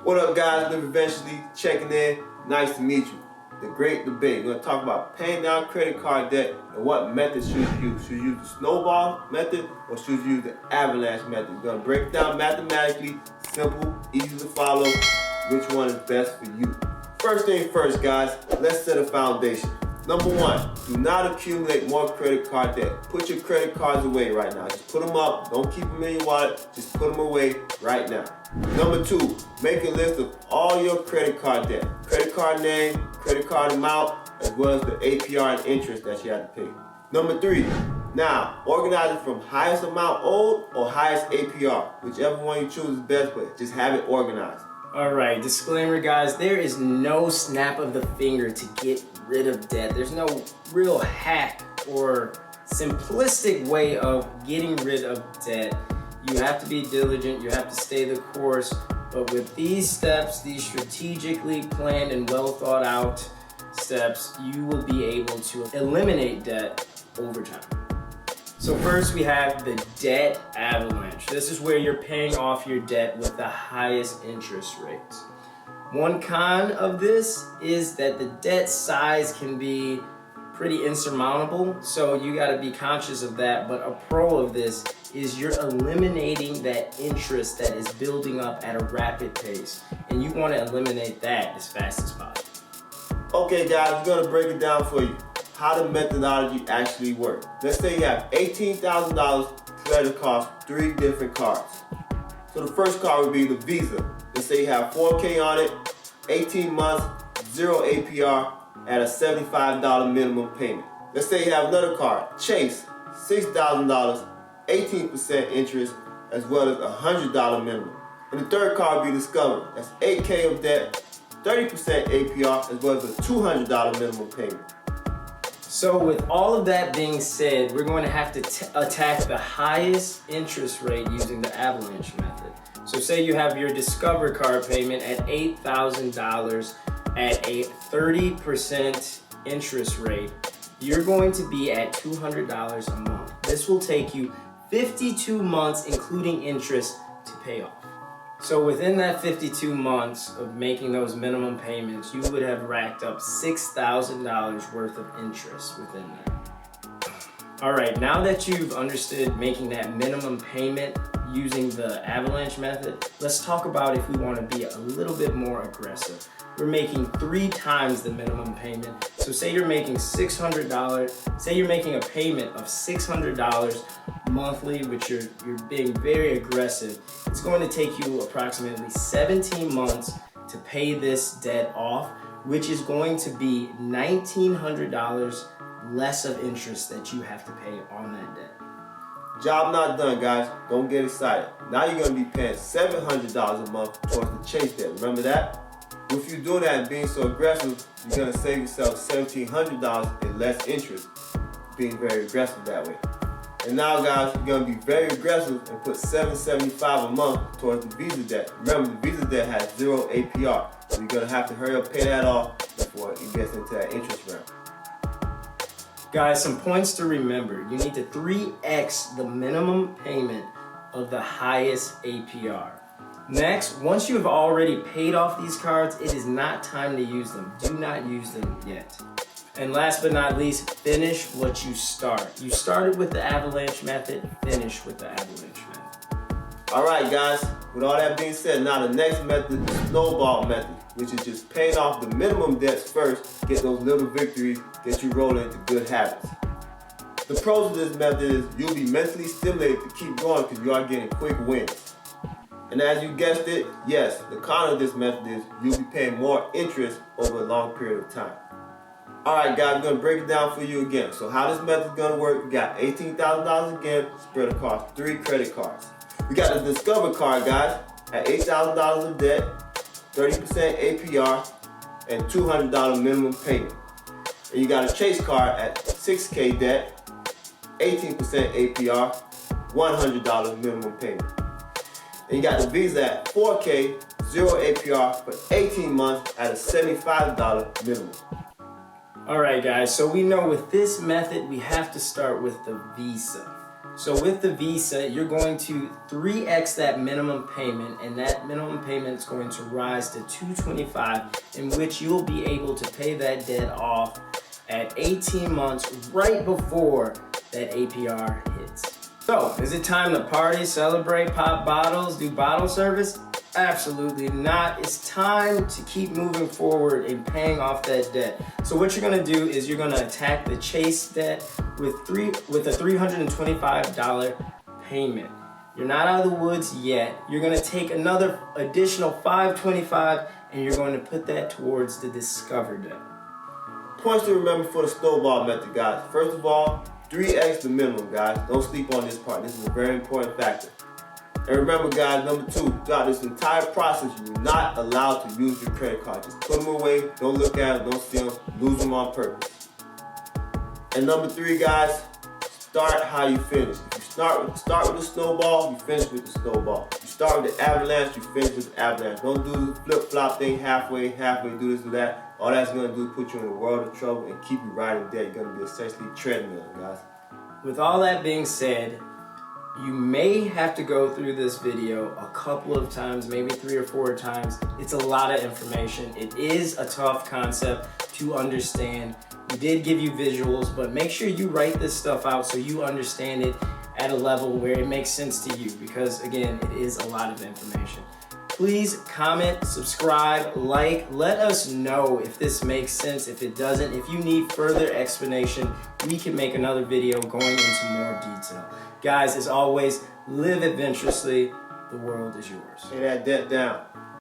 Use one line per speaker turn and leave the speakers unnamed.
What up, guys? Live Eventually, checking in. Nice to meet you. The great debate. We're going to talk about paying down credit card debt and what method should you use. Should you use the Snowball Method or should you use the Avalanche Method? We're going to break it down mathematically, simple, easy to follow, which one is best for you. First thing first, guys, let's set a foundation. Number one, do not accumulate more credit card debt. Put your credit cards away right now. Just put them up. Don't keep them in your wallet. Just put them away right now. Number two, make a list of all your credit card debt. Credit card name, credit card amount, as well as the APR and interest that you have to pay. Number three, now organize it from highest amount owed or highest APR. Whichever one you choose is best, but just have it organized.
Alright, disclaimer guys, there is no snap of the finger to get rid of debt. There's no real hack or simplistic way of getting rid of debt. You have to be diligent, you have to stay the course, but with these steps, these strategically planned and well thought out steps, you will be able to eliminate debt over time. So first we have the Debt Avalanche. This is where you're paying off your debt with the highest interest rates. One con of this is that the debt size can be pretty insurmountable, so you got to be conscious of that. But a pro of this is you're eliminating that interest that is building up at a rapid pace, and you want to eliminate that as fast as possible.
Okay guys, we're going to break it down for you. How the methodology actually works. Let's say you have $18,000 credit across 3 different cards. So the first card would be the Visa. Let's say you have $4K on it, 18 months, 0 APR at a $75 minimum payment. Let's say you have another card, Chase, $6,000, 18% interest, as well as a $100 minimum. And the third card would be Discover. That's 8K of debt, 30% APR, as well as a $200 minimum payment.
So with all of that being said, we're going to have to attack the highest interest rate using the Avalanche Method. So say you have your Discover card payment at $8,000 at a 30% interest rate. You're going to be at $200 a month. This will take you 52 months, including interest, to pay off. So within that 52 months of making those minimum payments, you would have racked up $6,000 worth of interest within that. All right, now that you've understood making that minimum payment using the Avalanche Method, let's talk about if we want to be a little bit more aggressive. We're making 3 times the minimum payment. So say you're making $600, say you're making a payment of $600 monthly, which you're being very aggressive. It's going to take you approximately 17 months to pay this debt off, which is going to be $1,900 less of interest that you have to pay on that debt.
Job not done, guys. Don't get excited. Now you're going to be paying $700 a month towards the Chase debt. Remember that? If you're doing that and being so aggressive, you're going to save yourself $1,700 in less interest, being very aggressive that way. And now, guys, you're going to be very aggressive and put $775 a month towards the Visa debt. Remember, the Visa debt has 0 APR, so you're going to have to hurry up, pay that off before it gets into that interest realm.
Guys, some points to remember. You need to 3x the minimum payment of the highest APR. Next, once you have already paid off these cards, it is not time to use them. Do not use them yet. And last but not least, finish what you start. You started with the Avalanche Method, finish with the Avalanche Method.
All right, guys, with all that being said, now the next method, the Snowball Method, which is just paying off the minimum debts first, get those little victories, get you rolling into good habits. The pros of this method is you'll be mentally stimulated to keep going because you are getting quick wins. And as you guessed it, yes, the con of this method is you'll be paying more interest over a long period of time. Alright guys, we're going to break it down for you again. So how this method is going to work, we got $18,000 again, spread across 3 credit cards. We got the Discover card, guys, at $8,000 of debt, 30% APR, and $200 minimum payment. And you got a Chase card at 6K debt, 18% APR, $100 minimum payment. And you got the Visa at 4K, 0 APR for 18 months at a $75 minimum.
All right, guys, so we know with this method, we have to start with the Visa. So with the Visa, you're going to 3x that minimum payment, and that minimum payment is going to rise to $225, in which you'll be able to pay that debt off at 18 months right before that APR hits. So, is it time to party, celebrate, pop bottles, do bottle service? Absolutely not. It's time to keep moving forward and paying off that debt. So what you're gonna do is you're gonna attack the Chase debt with a $325 payment. You're not out of the woods yet. You're gonna take another additional $525 and you're going to put that towards the Discover debt.
Points to remember for the Snowball Method, guys. First of all, 3x the minimum, guys. Don't sleep on this part. This is a very important factor. And remember, guys, number 2, throughout this entire process, you're not allowed to use your credit card. Just put them away, don't look at them, don't see them, lose them on purpose. And number 3, guys, start how you finish. If you start with the Snowball, you finish with the Snowball. You start with the Avalanche, you finish with the Avalanche. Don't do the flip-flop thing halfway, do this or that. All that's gonna do is put you in a world of trouble and keep you riding debt. You're gonna be essentially treadmill, guys.
With all that being said, you may have to go through this video a couple of times, maybe 3 or 4 times. It's a lot of information. It is a tough concept to understand. We did give you visuals, but make sure you write this stuff out so you understand it at a level where it makes sense to you, because again, it is a lot of information. Please comment, subscribe, like, let us know if this makes sense. If it doesn't, if you need further explanation, we can make another video going into more detail. Guys, as always, live adventurously. The world is yours.
Pay that debt down.